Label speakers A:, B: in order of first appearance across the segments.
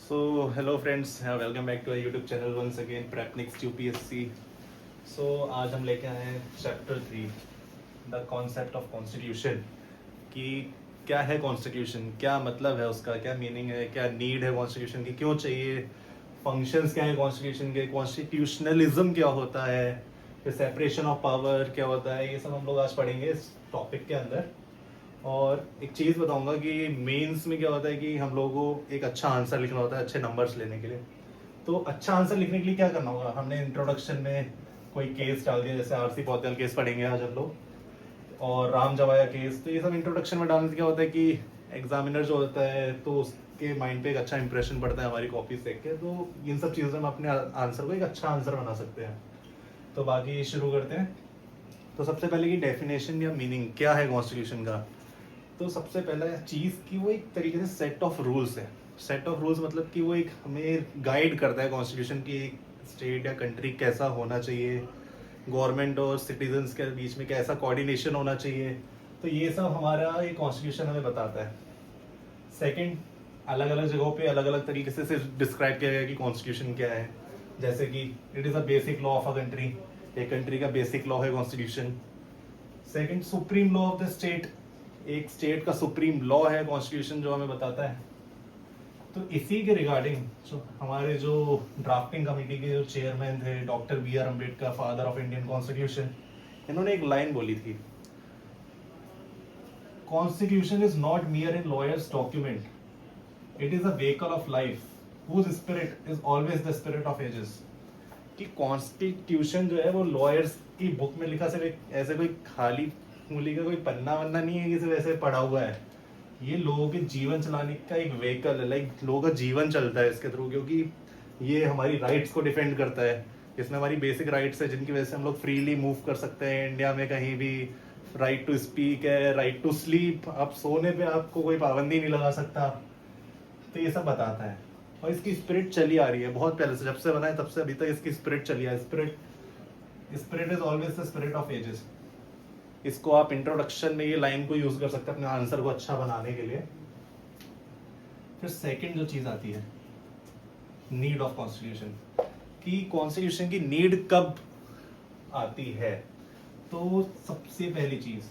A: So, hello friends, welcome back to our YouTube channel once again, Prepnext UPSC. So, आज हम लेके आए हैं chapter 3, the concept of constitution, कि क्या है कॉन्स्टिट्यूशन, क्या मतलब है उसका, क्या मीनिंग है, क्या नीड है कॉन्स्टिट्यूशन की, क्यों चाहिए, फंक्शंस क्या है कॉन्स्टिट्यूशन के, कॉन्स्टिट्यूशनलिज्म क्या होता है, फिर सेपरेशन ऑफ पावर क्या होता है, ये सब हम लोग आज पढ़ेंगे इस टॉपिक के अंदर। और एक चीज़ बताऊंगा कि मेंस में क्या होता है कि हम लोगों को एक अच्छा आंसर लिखना होता है अच्छे नंबर्स लेने के लिए। तो अच्छा आंसर लिखने के लिए क्या करना होगा, हमने इंट्रोडक्शन में कोई केस डाल दिया, जैसे आरसी पौधल केस पढ़ेंगे आज हम लोग, और राम जवाया केस। तो ये सब इंट्रोडक्शन में डालने से क्या होता है कि एग्जामिनर जो होता है तो उसके माइंड पे एक अच्छा इंप्रेशन पड़ता है हमारी कॉपी देख के। तो इन सब चीज़ों में अपने आंसर को एक अच्छा आंसर बना सकते हैं। तो बाकी शुरू करते हैं। तो सबसे पहले की डेफिनेशन या मीनिंग क्या है कॉन्स्टिट्यूशन का। तो सबसे पहला चीज़ कि वो एक तरीके से सेट ऑफ रूल्स है। सेट ऑफ रूल्स मतलब कि वो एक हमें गाइड करता है कॉन्स्टिट्यूशन की, एक स्टेट या कंट्री कैसा होना चाहिए, गवर्नमेंट और सिटीजन्स के बीच में कैसा कोऑर्डिनेशन होना चाहिए। तो ये सब हमारा ये कॉन्स्टिट्यूशन हमें बताता है। सेकंड, अलग अलग जगहों पे अलग अलग तरीके से डिस्क्राइब किया गया कि कॉन्स्टिट्यूशन क्या है। जैसे कि it is a basic law of a country, एक कंट्री का बेसिक लॉ है constitution. Second, supreme law of the state, एक स्टेट का सुप्रीम लॉ है कॉन्स्टिट्यूशन जो हमें बताता है। तो इसी के रिगार्डिंग हमारे जो ड्राफ्टिंग कमेटी के जो चेयरमैन थे doctor B.R. Ambedkar, father of Indian constitution, इन्होंने एक लाइन बोली थी, constitution is not mere in lawyers document, it is a vehicle of life whose spirit is always the spirit of ages. कि constitution जो है वो लॉयर्स की बुक में लिखा सिर्फ ऐसे कोई खाली मूली का कोई पन्ना वन्ना नहीं है कि सिर्फ ऐसे पढ़ा हुआ है। ये लोगों के जीवन चलाने का एक व्हीकल है, लाइक लोगों का जीवन चलता है इसके थ्रू, क्योंकि ये हमारी राइट्स को डिफेंड करता है। इसमें हमारी बेसिक राइट्स है जिनकी वजह से हम लोग फ्रीली मूव कर सकते हैं इंडिया में कहीं भी। राइट टू स्पीक है, राइट टू स्लीप, आप सोने पे आपको कोई पाबंदी नहीं लगा सकता। तो ये सब बताता है। और इसकी स्पिरिट चली आ रही है बहुत पहले से, जब से बना है तब से अभी तक इसकी स्पिरिट चली है। Spirit spirit is always the spirit of ages. इसको आप इंट्रोडक्शन में ये लाइन को यूज कर सकते हैं अपने आंसर को अच्छा बनाने के लिए। फिर सेकंड जो चीज आती है, नीड ऑफ कॉन्स्टिट्यूशन, कि कॉन्स्टिट्यूशन की नीड कब आती है। तो सबसे पहली चीज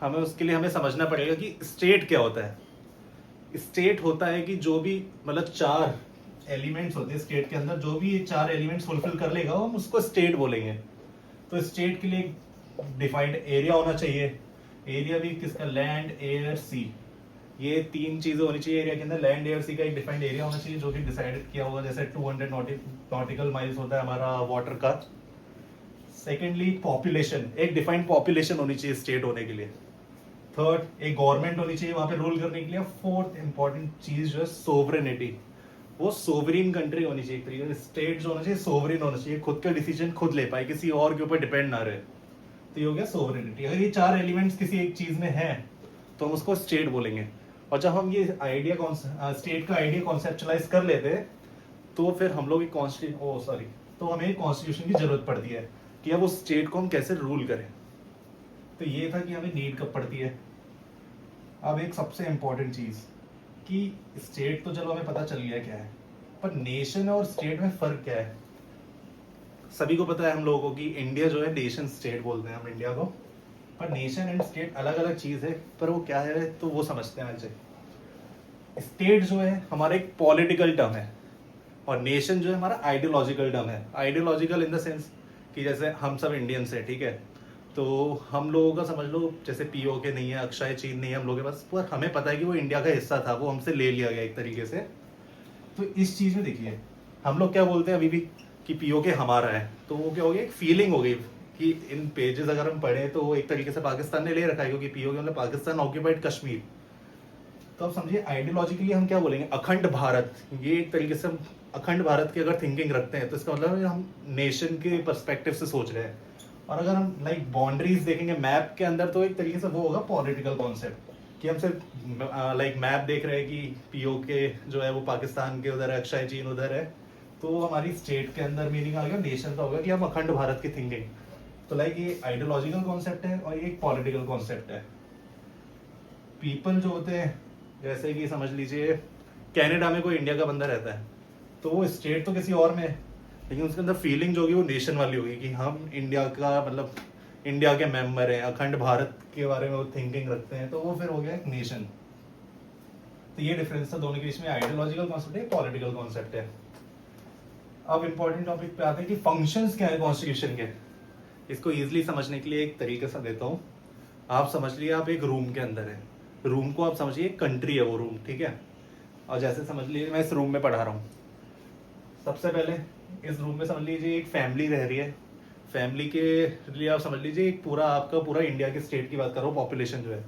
A: हमें उसके लिए हमें समझना पड़ेगा कि स्टेट क्या होता है। स्टेट होता है कि जो भी मतलब 4 एलिमेंट्स होते हैं स्टेट के अंदर, जो भी ये 4 एलिमेंट्स फुलफिल कर लेगा हम उसको स्टेट बोलेंगे। तो स्टेट के लिए डिफाइंड एरिया होना चाहिए। एरिया भी किसका, लैंड एयर सी, ये 3 चीजें होनी चाहिए एरिया के अंदर। लैंड एयर सी का एक डिफाइंड एरिया होना चाहिए जो कि डिसाइडेड किया होगा, जैसे 200 नॉटिकल माइल्स होता है हमारा वाटर का। सेकेंडली पॉपुलेशन, एक डिफाइंड पॉपुलेशन होनी चाहिए स्टेट होने के लिए। थर्ड, एक गवर्नमेंट होनी चाहिए वहां पे रूल करने के लिए। फोर्थ इंपॉर्टेंट चीज जो है सोवरेनिटी, वो सोवरीन कंट्री होनी चाहिए, तरीके स्टेट जो होना चाहिए सोवरीन होना चाहिए, खुद का डिसीजन खुद ले पाए, किसी और के ऊपर डिपेंड ना रहे। तो ये हो गया सोवरेनिटी। अगर ये 4 एलिमेंट्स किसी एक चीज में है तो हम उसको स्टेट बोलेंगे। और जब हम ये आइडिया स्टेट का आइडिया कॉन्सेप्चुलाइज कर लेते हैं तो फिर हम लोग तो हमें कॉन्स्टिट्यूशन की जरूरत पड़ती है कि अब उस स्टेट को हम कैसे रूल करें। तो ये था कि हमें नीड कब पड़ती है। अब एक सबसे इंपॉर्टेंट चीज कि स्टेट तो चलो हमें पता चल गया क्या है, पर नेशन और स्टेट में फर्क क्या है। सभी को पता है हम लोगों को कि इंडिया जो है नेशन स्टेट बोलते हैं हम इंडिया को, पर नेशन एंड स्टेट अलग अलग चीज है। पर वो क्या है तो वो समझते हैं आज। स्टेट जो है हमारा एक पॉलिटिकल टर्म है और नेशन जो है हमारा आइडियोलॉजिकल टर्म है। आइडियोलॉजिकल इन द सेंस कि जैसे हम सब इंडियंस है, ठीक है, तो हम लोगों का समझ लो जैसे POK नहीं है, अक्षय चीन नहीं है हम लोगों के पास, पर हमें पता है कि वो इंडिया का हिस्सा था, वो हमसे ले लिया गया एक तरीके से। तो इस चीज में देखिए हम लोग क्या बोलते हैं अभी भी कि POK हमारा है, तो वो क्या हो गया, एक फीलिंग हो गई कि इन पेजेस अगर हम पढ़े तो वो एक तरीके से पाकिस्तान ने ले रखा है, क्योंकि POK मतलब पाकिस्तान ऑक्यूपाइड कश्मीर। तो आप समझिए आइडियोलॉजिकली हम क्या बोलेंगे, अखंड भारत। ये एक तरीके से हम अखंड भारत की अगर थिंकिंग रखते हैं तो इसका मतलब हम नेशन के पर्सपेक्टिव से सोच रहे हैं। और अगर हम लाइक बाउंड्रीज देखेंगे मैप के अंदर तो एक तरीके से वो होगा पॉलिटिकल कॉन्सेप्ट, कि हम सिर्फ लाइक मैप देख रहे हैं कि POK जो है वो पाकिस्तान के उधर है, अक्षय चीन उधर है। तो हमारी स्टेट के अंदर मीनिंग आ गया, नेशन का होगा कि हम अखंड भारत की थिंकिंग। तो लाइक ये आइडियोलॉजिकल कॉन्सेप्ट है और ये एक पॉलिटिकल कॉन्सेप्ट है। पीपल जो होते हैं जैसे कि समझ लीजिए कनाडा में कोई इंडिया का बंदा रहता है तो वो स्टेट तो किसी और में है, लेकिन उसके अंदर फीलिंग जो होगी वो नेशन वाली होगी कि हम इंडिया का मतलब इंडिया के मेंबर हैं, अखंड भारत के बारे में वो थिंकिंग रखते हैं, तो वो फिर हो गया एक नेशन। तो ये डिफरेंस था दोनों के बीच में, आइडियोलॉजिकल कॉन्सेप्ट है, पॉलिटिकल कॉन्सेप्ट है। अब इंपॉर्टेंट टॉपिक पे आते हैं कि फंक्शंस क्या है कॉन्स्टिट्यूशन के। इसको इजीली समझने के लिए एक तरीके से देता हूँ। आप समझ लिए आप एक रूम के अंदर है, रूम को आप समझिए कंट्री है वो रूम, ठीक है। और जैसे समझ लीजिए मैं इस रूम में पढ़ा रहा हूँ, सबसे पहले इस रूम में समझ लीजिए एक फैमिली रह रही है। फैमिली के लिए आप समझ लीजिए एक पूरा आपका पूरा इंडिया के स्टेट की बात कर रहा हूँ, पॉपुलेशन जो है।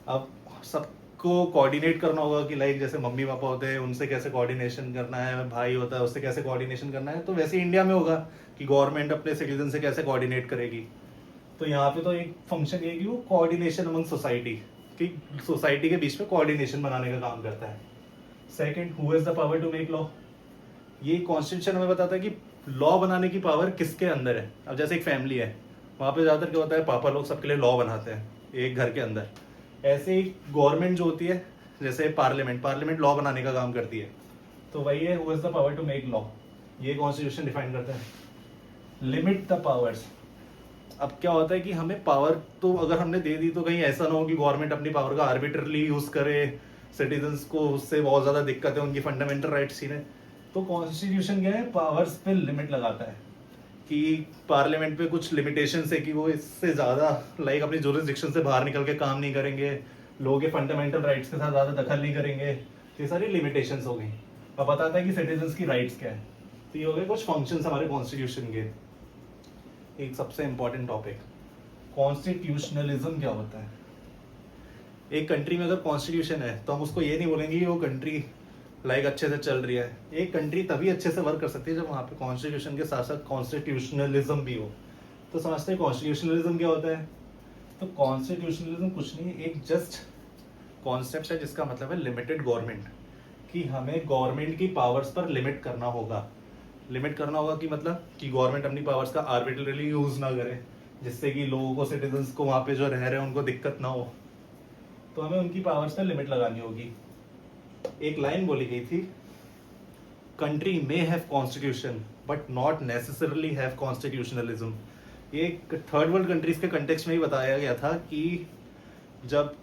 A: अब सबको कोऑर्डिनेट करना होगा कि लाइक जैसे मम्मी पापा होते हैं उनसे कैसे कोऑर्डिनेशन करना है, भाई होता है उससे कैसे कोऑर्डिनेशन करना है, तो वैसे इंडिया में होगा कि गवर्नमेंट अपने सिटीजन से कैसे कोऑर्डिनेट करेगी। तो यहाँ पे तो एक फंक्शन ये कि वो कोऑर्डिनेशन अमंग सोसाइटी, कि सोसाइटी के बीच में कोऑर्डिनेशन बनाने का काम करता है। Second, who is the power to make law. ये कॉन्स्टिट्यूशन हमें बताता है कि लॉ बनाने की पावर किसके अंदर है। अब जैसे एक फैमिली है, वहाँ पे ज़्यादातर क्या होता है, पापा लोग सबके लिए लॉ बनाते हैं एक घर के अंदर। ऐसे ही गवर्नमेंट जो होती है, जैसे पार्लियामेंट लॉ बनाने का काम करती है। तो वही है who is the power to make law, ये कॉन्स्टिट्यूशन डिफाइन करता है। Limit the powers. अब क्या होता है कि हमें पावर तो अगर हमने दे दी तो कहीं ऐसा ना हो कि गवर्नमेंट अपनी पावर का आर्बिट्रली यूज करे, सिटीजन्स को उससे बहुत ज्यादा दिक्कत है, उनकी फंडामेंटल राइट्स छीने। तो कॉन्स्टिट्यूशन क्या है, पावर्स पे लिमिट लगाता है कि पार्लियामेंट पे कुछ लिमिटेशन है कि वो इससे ज्यादा लाइक अपनी जुरिस्डिक्शन से बाहर निकल के काम नहीं करेंगे, लोगों के फंडामेंटल राइट्स के साथ ज्यादा दखल नहीं करेंगे। तो ये सारी लिमिटेशंस हो गई। अब बताता है कि सिटीजन्स की राइट्स क्या है। तो ये हो गए कुछ फंक्शंस हमारे कॉन्स्टिट्यूशन के। एक सबसे इंपॉर्टेंट टॉपिक, कॉन्स्टिट्यूशनलिज्म क्या होता है। एक कंट्री में अगर कॉन्स्टिट्यूशन है तो हम उसको ये नहीं बोलेंगे कि वो कंट्री लाइक अच्छे से चल रही है। एक कंट्री तभी अच्छे से वर्क कर सकती है जब वहाँ पे कॉन्स्टिट्यूशन के साथ साथ कॉन्स्टिट्यूशनलिज्म भी हो। तो समझते हैं कॉन्स्टिट्यूशनलिज्म क्या होता है। तो कॉन्स्टिट्यूशनलिज्म कुछ नहीं, एक जस्ट कॉन्सेप्ट है जिसका मतलब है लिमिटेड गवर्नमेंट, कि हमें गवर्नमेंट की पावर्स पर लिमिट करना होगा। लिमिट करना होगा कि मतलब कि गवर्नमेंट अपनी पावर्स का आर्बिट्रली यूज ना करे, जिससे कि लोगों को, सिटीजन्स को वहाँ पे जो रह रहे हैं उनको दिक्कत ना हो। तो हमें उनकी पावर्स पर लिमिट लगानी होगी। एक लाइन बोली गई थी, country may have constitution but not necessarily have constitutionalism. ये थर्ड वर्ल्ड कंट्रीज के कंटेक्स्ट में ही बताया गया था कि जब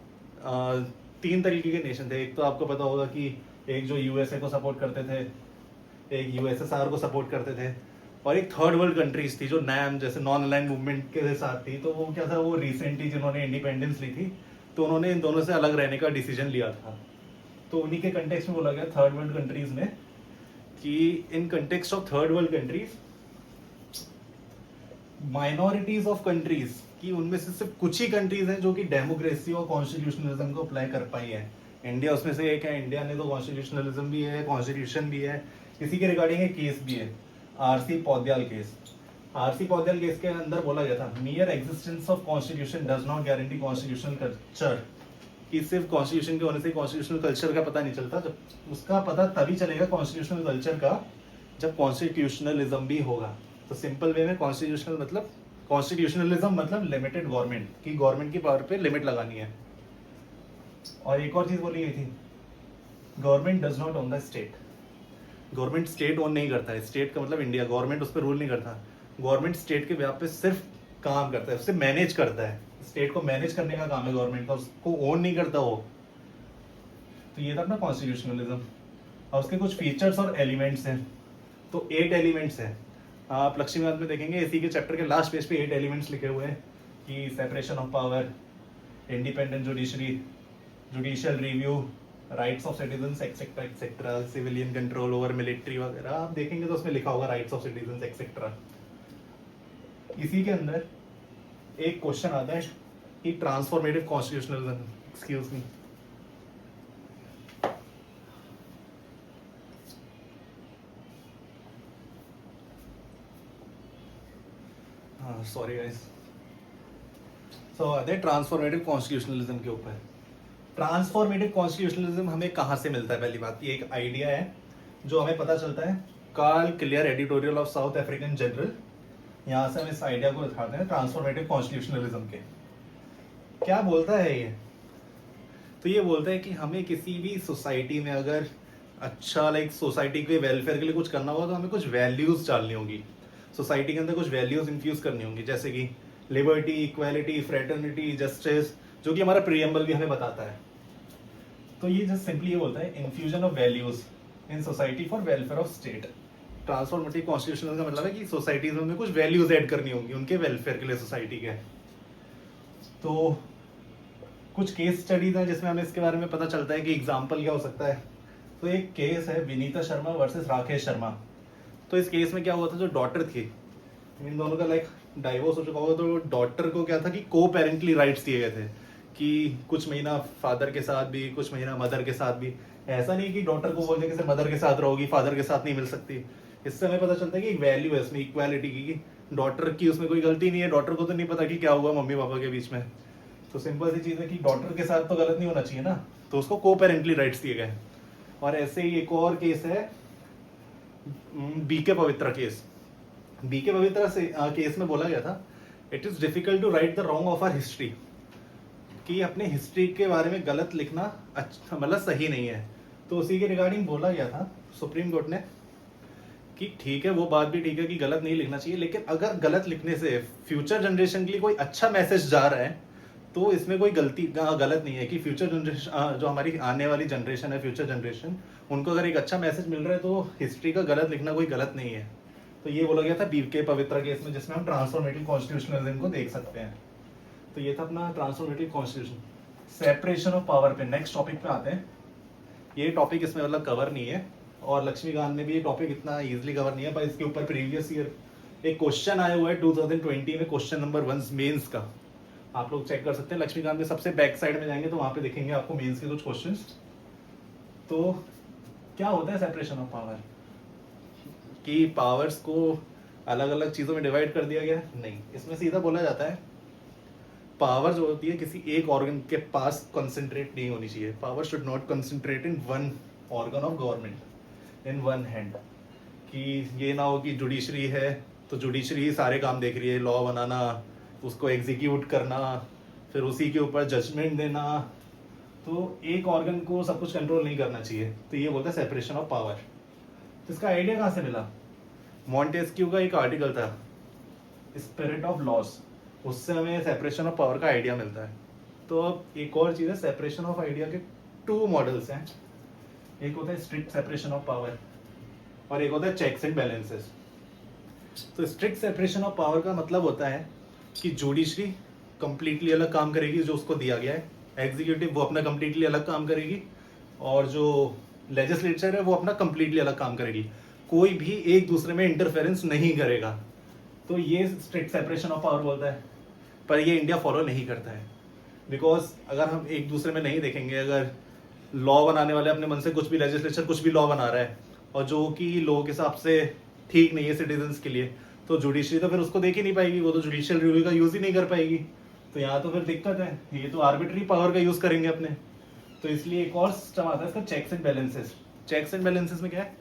A: तीन तरीके के नेशन थे। एक तो आपको पता होगा कि एक जो यूएसए को सपोर्ट करते थे, एक यूएसएसआर को सपोर्ट करते थे, और एक थर्ड वर्ल्ड कंट्रीज थी जो नैम जैसे नॉन अलाइंड मूवमेंट के साथ थी। तो वो क्या था, वो रिसेंटली जिन्होंने इंडिपेंडेंस ली थी तो उन्होंने इन दोनों से अलग रहने का डिसीजन लिया था। तो उन्हीं के कंटेक्स्ट में बोला गया थर्ड वर्ल्ड कंट्रीज में कि in context of third world countries minorities of countries, कि उनमें से सिर्फ कुछ ही कंट्रीज हैं जो कि डेमोक्रेसी और कॉन्स्टिट्यूशनलिज्म को अप्लाई कर पाई है। इंडिया उसमें से एक है। इंडिया ने तो कॉन्स्टिट्यूशनलिज्म भी है, कॉन्स्टिट्यूशन भी है। इसी के रिगार्डिंग एक केस भी है, आरसी पौद्याल केस। आरसी पौद्याल केस के अंदर बोला गया था, मियर existence of constitution does not guarantee constitutional culture, कि सिर्फ कॉन्स्टिट्यूशन के होने से कॉन्स्टिट्यूशनल कल्चर का पता नहीं चलता। जब उसका पता तभी चलेगा कॉन्स्टिट्यूशनल कल्चर का, जब कॉन्स्टिट्यूशनलिज्म भी होगा। तो सिंपल वे में कॉन्स्टिट्यूशनलिज्म मतलब लिमिटेड गवर्नमेंट, की गवर्नमेंट की पावर पे लिमिट लगानी है। और एक और चीज बोली गई थी, government does not own the state. Government state own नहीं करता है। स्टेट का मतलब इंडिया, गवर्नमेंट उस पर रूल नहीं करता। गवर्नमेंट स्टेट के व्याप पे सिर्फ काम करता है, उससे मैनेज करता है। स्टेट को मैनेज करने का काम है गवर्नमेंट का, उसको ओन नहीं करता वो। तो ये था अपना कॉन्स्टिट्यूशनलिज्म। और उसके कुछ फीचर्स और एलिमेंट्स हैं। तो 8 एलिमेंट्स हैं। आप लक्ष्मीकांत में देखेंगे इसी के चैप्टर के लास्ट पेज पे 8 एलिमेंट्स लिखे हुए हैं कि separation of power, independent judiciary, judicial review, rights of citizens etcetera etcetera, civilian control over military वगैरह। आप देखेंगे तो उसमें लिखा होगा राइट्स ऑफ सिटीजन्स एक्सेट्रा। इसी के अंदर एक क्वेश्चन आता है कि transformative constitutionalism, excuse me, sorry guys. So आते हैं ट्रांसफॉर्मेटिव कॉन्स्टिट्यूशनलिज्म के ऊपर। ट्रांसफॉर्मेटिव कॉन्स्टिट्यूशनलिज्म हमें कहाँ से मिलता है। पहली बात, ये एक आइडिया है जो हमें पता चलता है Carl clear editorial of South African journal. यहाँ से हम इस आइडिया को दिखाते हैं ट्रांसफॉर्मेटिव कॉन्स्टिट्यूशनलिज्म के। क्या बोलता है ये, तो ये बोलता है कि हमें किसी भी सोसाइटी में अगर अच्छा लाइक सोसाइटी के वेलफेयर के लिए कुछ करना होगा तो हमें कुछ वैल्यूज डालनी होगी, सोसाइटी के अंदर कुछ वैल्यूज इन्फ्यूज करनी होंगी, जैसे कि लिबर्टी, इक्वालिटी, फ्रेटर्निटी, जस्टिस, जो कि हमारा प्रीएम्बल भी हमें बताता है। तो ये जस्ट सिंपली ये बोलता है infusion of values in society for welfare of state. Transformative constitution का मतलब है कि सोसाइटीज में कुछ वैल्यूज ऐड करनी होंगी उनके वेलफेयर के लिए सोसाइटी के। तो कुछ केस स्टडीज हैं जिसमें हमें इसके बारे में पता चलता है कि एग्जाम्पल क्या हो सकता है। तो एक केस है विनीता शर्मा वर्सेस राकेश शर्मा। तो इस केस में क्या हुआ था, जो डॉटर थी, इन दोनों का लाइक डाइवोर्स हो चुका होगा, तो डॉटर को क्या था कि को पेरेंटली राइट्स दिए गए थे कि कुछ महीना फादर के साथ भी, कुछ महीना मदर के साथ भी। ऐसा नहीं कि डॉटर को बोलने के सिर्फ मदर के साथ रहोगी, फादर के साथ नहीं मिल सकती। इससे हमें पता चलता है कि एक वैल्यू है इसमें इक्वालिटी की, डॉटर की उसमें कोई गलती नहीं है, डॉटर को तो नहीं पता कि क्या हुआ मम्मी पापा के बीच में। तो सिंपल सी चीज़ है कि डॉटर के साथ तो गलत नहीं होना चाहिए ना, तो उसको को पेरेंटली राइट्स दिए गए। और ऐसे ही एक और केस है B K Pavitra case. B K Pavitra से केस में बोला गया था it is difficult to right the wrong of our history, कि अपने हिस्ट्री के बारे में गलत लिखना अच्छा मतलब सही नहीं है। तो उसी के रिगार्डिंग बोला गया था सुप्रीम कोर्ट ने कि ठीक है वो बात भी ठीक है कि गलत नहीं लिखना चाहिए, लेकिन अगर गलत लिखने से फ्यूचर जनरेशन के लिए कोई अच्छा मैसेज जा रहा है तो इसमें कोई गलत नहीं है कि फ्यूचर जनरेशन जो हमारी आने वाली जनरेशन है, फ्यूचर जनरेशन, उनको अगर एक अच्छा मैसेज मिल रहा है तो हिस्ट्री का गलत लिखना कोई गलत नहीं है। तो ये बोला गया था बीके पवित्रा केस में, जिसमें हम ट्रांसफॉर्मेटिव कॉन्स्टिट्यूशनलिज्म को देख सकते हैं। तो ये था अपना transformative constitution. Separation of power पे नेक्स्ट टॉपिक पे आते हैं। ये टॉपिक इसमें मतलब कवर नहीं है और लक्ष्मीकांत में भी ये टॉपिक इतना इजीली कवर नहीं है, पर इसके ऊपर प्रीवियस ईयर एक क्वेश्चन आया हुआ है 2020 में, क्वेश्चन नंबर 1 मेंस का। आप लोग चेक कर सकते हैं, लक्ष्मीकांत में सबसे बैक साइड में जाएंगे तो वहां पे देखेंगे आपको मेंस के कुछ क्वेश्चंस। तो क्या होता है सेपरेशन ऑफ पावर, कि पावर्स को अलग अलग चीजों में डिवाइड कर दिया गया है? नहीं, इसमें सीधा बोला जाता है पावर जो होती है किसी एक ऑर्गन के पास कंसंट्रेट नहीं होनी चाहिए। Power should not concentrate in one organ of government in one hand. कि ये ना हो कि जुडिशरी है तो जुडिशरी ही सारे काम देख रही है, लॉ बनाना, उसको एग्जीक्यूट करना, फिर उसी के ऊपर जजमेंट देना। तो एक ऑर्गन को सब कुछ कंट्रोल नहीं करना चाहिए। तो ये बोलता है सेपरेशन ऑफ पावर। तो इसका आइडिया कहाँ से मिला? मॉन्टेस्क्यू का एक आर्टिकल था स्पिरिट ऑफ लॉस, उससे हमें सेपरेशन ऑफ पावर का आइडिया मिलता है। तो अब एक और चीज़ है, सेपरेशन ऑफ आइडिया के 2 मॉडल्स हैं। एक होता है स्ट्रिक्ट सेपरेशन ऑफ पावर और एक होता है चेक्स एंड बैलेंसेस। तो स्ट्रिक्ट सेपरेशन ऑफ पावर का मतलब होता है कि जुडिशरी कंप्लीटली अलग काम करेगी जो उसको दिया गया है, एग्जीक्यूटिव वो अपना कंप्लीटली अलग काम करेगी, और जो लेजिस्लेचर है वो अपना कंप्लीटली अलग काम करेगी। कोई भी एक दूसरे में इंटरफेरेंस नहीं करेगा। तो ये स्ट्रिक्ट सेपरेशन ऑफ पावर बोलता है, पर ये इंडिया फॉलो नहीं करता है। बिकॉज अगर हम एक दूसरे में नहीं देखेंगे, अगर लॉ बनाने वाले अपने मन से कुछ भी, लेजिस्लेचर कुछ भी लॉ बना रहा है और जो कि लॉ के हिसाब से ठीक नहीं है सिटीजन्स के लिए, तो जुडिशरी तो फिर उसको देख ही नहीं पाएगी, वो तो जुडिशियल रिव्यू का यूज ही नहीं कर पाएगी। तो यहाँ तो फिर दिक्कत है, ये तो आर्बिट्री पावर का यूज करेंगे अपने। तो इसलिए एक और सिस्टम आता है इसका, checks and balances. Checks and balances में क्या है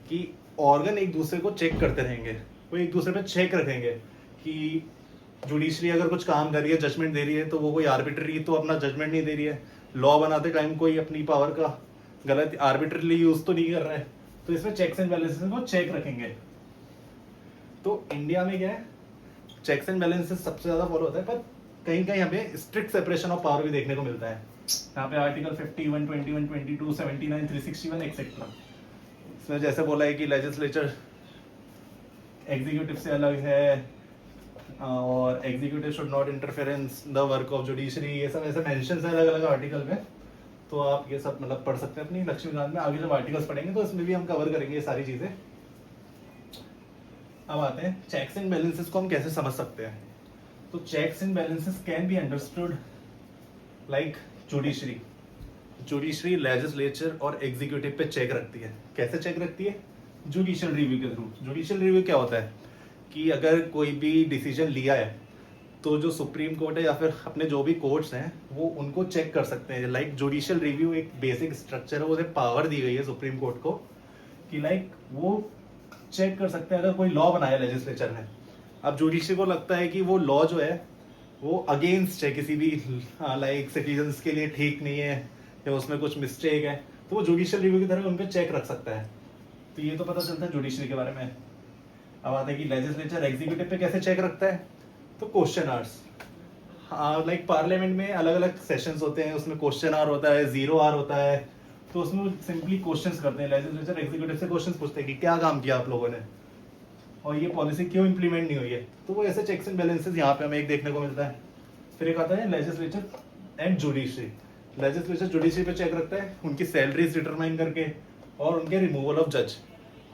A: कि ऑर्गन एक दूसरे को चेक करते रहेंगे, वो एक दूसरे पे चेक रखेंगे कि जुडिशरी अगर कुछ काम कर रही है, जजमेंट दे रही है, तो वो कोई आर्बिट्री तो अपना जजमेंट नहीं दे रही है, लॉ बनाते टाइम कोई अपनी पावर का गलत आर्बिट्रीली यूज तो नहीं कर रहा है। तो इसमें चेक्स एंड बैलेंसेस को चेक रखेंगे। तो इंडिया में क्या है, चेक्स एंड बैलेंसेस सबसे ज्यादा फॉलो होता है, पर कहीं कहीं हमें स्ट्रिक्ट सेपरेशन ऑफ पावर भी देखने को मिलता है। यहाँ पे आर्टिकल 51, 21, 22, 79, 361 एक्सेट्रा। इसमें जैसे बोला है कि लेजिस्लेचर एग्जीक्यूटिव से अलग है और executive should not interference the work of judiciary, ये सब ऐसे मेंशंस है अलग अलग आर्टिकल में। तो आप ये सब मतलब पढ़ सकते हैं अपनी लक्ष्मीकांत में। आगे जब आर्टिकल्स पढ़ेंगे तो इसमें भी हम कवर करेंगे ये सारी चीजें। अब आते हैं चेक्स एंड बैलेंसेस को हम कैसे समझ सकते हैं। तो checks and balances can be understood like judiciary. Judiciary legislature और एग्जीक्यूटिव पे चेक रखती है। कैसे चेक रखती है? जुडिशियल रिव्यू के थ्रू। जुडिशियल रिव्यू क्या होता है कि अगर कोई भी डिसीजन लिया है तो जो सुप्रीम कोर्ट है या फिर अपने जो भी कोर्ट्स हैं वो उनको चेक कर सकते हैं। लाइक जुडिशियल रिव्यू एक बेसिक स्ट्रक्चर है, उसे पावर दी गई है सुप्रीम कोर्ट को कि लाइक वो चेक कर सकते हैं अगर कोई लॉ बनाया लेजिस्लेचर ने। अब जुडिशरी को लगता है कि वो लॉ जो है वो अगेंस्ट है किसी भी लाइक सिटीजन्स के लिए ठीक नहीं है या उसमें कुछ मिस्टेक है, तो वो जुडिशियल रिव्यू की तरह उन पर चेक रख सकता है। तो ये तो पता चलता है जुडिशरी के बारे में। अब आता है कि लेजिस्लेचर एग्जीक्यूटिव पे कैसे चेक रखता है। तो क्वेश्चन आवर्स, लाइक पार्लियामेंट में अलग अलग सेशंस होते हैं, उसमें क्वेश्चन आवर होता है, 0 आवर होता है। तो उसमें सिंपली क्वेश्चंस करते हैं, लेजिस्लेचर एग्जीक्यूटिव से क्वेश्चंस पूछते हैं कि क्या काम किया आप लोगों ने और ये पॉलिसी क्यों इंप्लीमेंट नहीं हुई है। तो वो ऐसे चेक्स एंड बैलेंसेस यहाँ पे हमें एक देखने को मिलता है। फिर एक आता है legislature and judiciary. Legislature judiciary पे चेक रखता है उनकी सैलरीज डिटरमाइन करके और उनके रिमूवल ऑफ जज।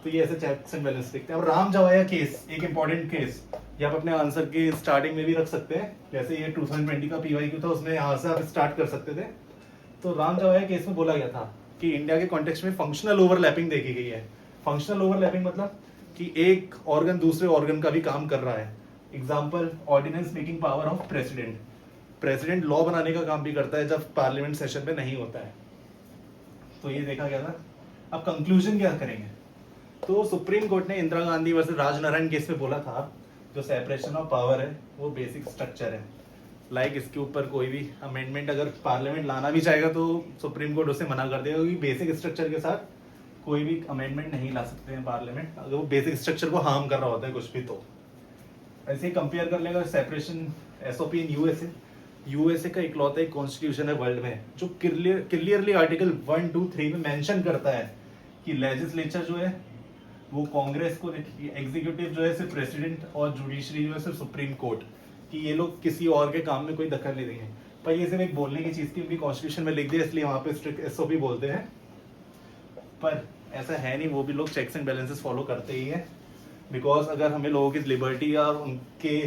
A: तो ये ऐसे चेक्स एंड बैलेंस देखते हैं। अब राम जवाया केस एक इंपॉर्टेंट केस, ये आप अपने आंसर के स्टार्टिंग में भी रख सकते हैं। जैसे ये 2020 का PYQ था, उसमें यहाँ से आप स्टार्ट कर सकते थे। तो राम जवाया केस में बोला गया था कि इंडिया के कॉन्टेक्स्ट में फंक्शनल ओवरलैपिंग देखी गई है। फंक्शनल ओवरलैपिंग मतलब कि एक ऑर्गन दूसरे ऑर्गन का भी काम कर रहा है। Example, ordinance making power of president. President law बनाने का काम भी करता है जब पार्लियामेंट सेशन में नहीं होता है। तो ये देखा गया था। अब कंक्लूजन क्या करेंगे। तो सुप्रीम कोर्ट ने इंदिरा गांधी वर्सेस राजनारायण केस में बोला था जो सेपरेशन ऑफ पावर है वो बेसिक स्ट्रक्चर है। लाइक इसके ऊपर कोई भी अमेंडमेंट अगर पार्लियामेंट लाना भी चाहेगा तो सुप्रीम कोर्ट उसे मना कर देगा, क्योंकि बेसिक स्ट्रक्चर के साथ कोई भी अमेंडमेंट नहीं ला सकते हैं पार्लियामेंट अगर वो बेसिक स्ट्रक्चर को हार्म कर रहा होता है कुछ भी। तो ऐसे ही कंपेयर कर लेगा सेपरेशन SOP इन यूएसए का इकलौता एक कॉन्स्टिट्यूशन है वर्ल्ड में जो क्लियरली आर्टिकल 1, 2, 3 में मेंशन करता है कि लेजिस्लेचर जो है वो कांग्रेस को, एग्जीक्यूटिव जो है सिर्फ प्रेसिडेंट और जुडिशरी जो है सिर्फ सुप्रीम कोर्ट, कि ये लोग किसी और के काम में कोई दखल नहीं देंगे। पर ये सिर्फ एक बोलने की चीज थी, उनकी कॉन्स्टिट्यूशन में लिख दिया इसलिए वहां पे स्ट्रिक्ट SOP बोलते हैं। पर ऐसा है नहीं, वो भी लोग चेक्स एंड बैलेंसेस फॉलो करते ही हैं। बिकॉज अगर हमें लोगों की लिबर्टी और उनके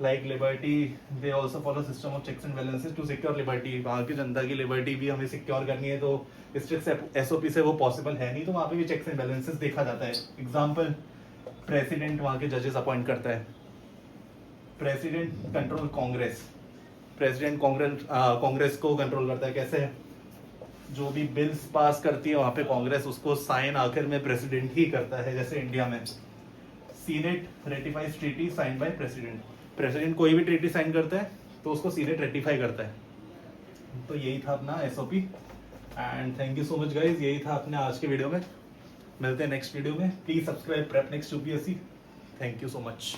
A: like liberty, they also follow system of checks and balances to secure liberty. वहाँ की जनता की लिबर्टी भी हमें सिक्योर करनी है, तो स्ट्रिक्ट SOP से वो पॉसिबल है नहीं। तो वहाँ पे भी चेक्स एंड बैलेंसेस देखा जाता है। एग्जाम्पल, प्रेसिडेंट वहाँ के जजेस अपॉइंट करता है, president control Congress, president Congress को कंट्रोल करता है। कैसे, जो भी बिल्स पास करती है वहाँ पे कांग्रेस, उसको साइन आखिर में प्रेसिडेंट ही करता है। जैसे इंडिया में senate ratifies treaty sign by president, president कोई भी ट्रीटी साइन करता है तो उसको सीनेट रेटिफाई करता है। तो यही था अपना SOP and thank you so much guys. यही था अपने आज के वीडियो में। मिलते हैं नेक्स्ट वीडियो में। Please subscribe prep next UPSC। Thank you so much.